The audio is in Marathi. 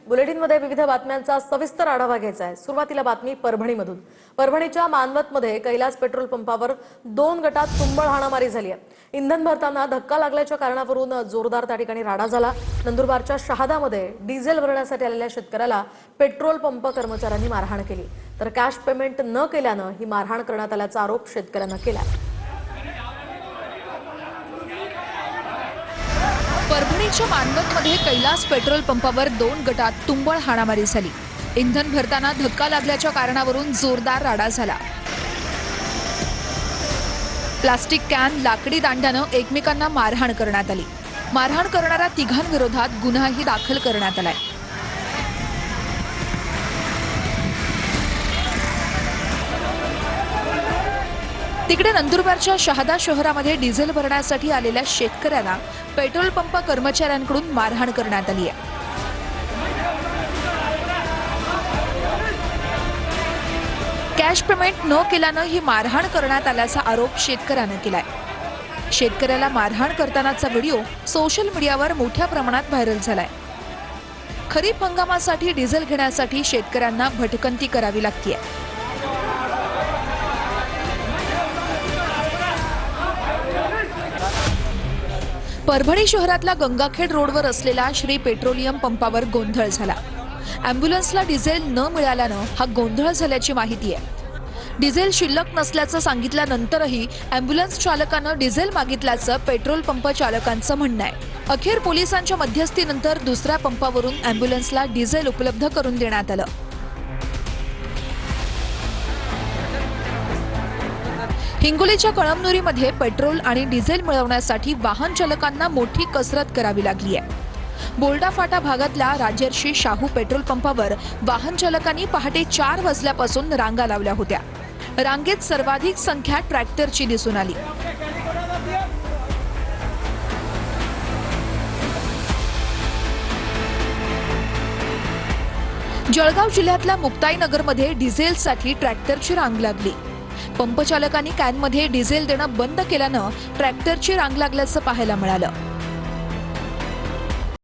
बुलेटिनमध्ये विविध बातम्यांचा सविस्तर आढावा घ्यायचा आहे। सुरुवातीला बातमी परभणीमधून। परभणीच्या मानवतमध्ये कैलास पेट्रोल पंपावर 2 गटात तुंबळ हाणामारी झाली आहे। इंधन भरताना धक्का लागल्याच्या कारणावरून जोरदार त्या ठिकाणी राडा झाला। नंदुरबारच्या शहादामध्ये डिझेल भरण्यासाठी आलेल्या शेतकऱ्याला पेट्रोल पंप कर्मचाऱ्यांनी मारहाण केली, तर कॅश पेमेंट न केल्यानं ही मारहाण करण्यात आल्याचा आरोप शेतकऱ्यांना केला। परभणीच्या मानवतमध्ये कैलास पेट्रोल पंपावर 2 गटात तुंबळ हाणामारी झाली। इंधन भरताना धक्का लागल्याच्या कारणावरून जोरदार राडा झाला। प्लास्टिक कॅन, लाकडी दांड्यानं एकमेकांना मारहाण करण्यात आली। मारहाण करणाऱ्या तिघांविरोधात गुन्हाही दाखल करण्यात आलाय। तिकडे नंदुरबारच्या शहादा शहरामध्ये डिझेल भरण्यासाठी आलेल्या शेतकऱ्याला पेट्रोल पंप कर्मचाऱ्यांकडून मारहाण करण्यात आली आहे। कॅश पेमेंट न केल्यानं ही मारहाण करण्यात आल्याचा आरोप शेतकऱ्यानं केलाय। शेतकऱ्याला मारहाण करतानाचा व्हिडिओ सोशल मीडियावर मोठ्या प्रमाणात व्हायरल झालाय। खरीप हंगामासाठी डिझेल घेण्यासाठी शेतकऱ्यांना भटकंती करावी लागतेय। परभणी शहरातल्या गंगाखेड रोडवर असलेल्या श्री पेट्रोलियम पंपावर गोंधळ झाला। अँब्युलन्सला डिझेल न मिळाल्यानं हा गोंधळ झाल्याची माहिती आहे। डिझेल शिल्लक नसल्याचं सांगितल्यानंतरही अँब्युलन्स चालकानं डिझेल मागितल्याचं पेट्रोल पंप चालकांचं म्हणणं आहे। अखेर पोलिसांच्या मध्यस्थीनंतर दुसऱ्या पंपावरून अँब्युलन्सला डिझेल उपलब्ध करून देण्यात आलं। हिंगोलीच्या कळमनुरीमध्ये पेट्रोल आणि डिझेल मिळवण्यासाठी वाहन चालकांना मोठी कसरत करावी लागली आहे। बोल्डा फाटा भागातल्या राजर्षी शाहू पेट्रोल पंपावर वाहन चालकांनी पहाटे 4 वाजल्यापासून रांगा लावल्या होत्या। रांगेत सर्वाधिक संख्या ट्रॅक्टरची दिसून आली। जळगाव जिल्ह्यातल्या मुक्ताईनगरमध्ये डिझेलसाठी ट्रॅक्टरची रांग लागली। पंप चालकांनी कॅनमध्ये डिझेल देणं बंद केल्यानं ट्रॅक्टरची रांग लागल्याचं पाहायला मिळालं।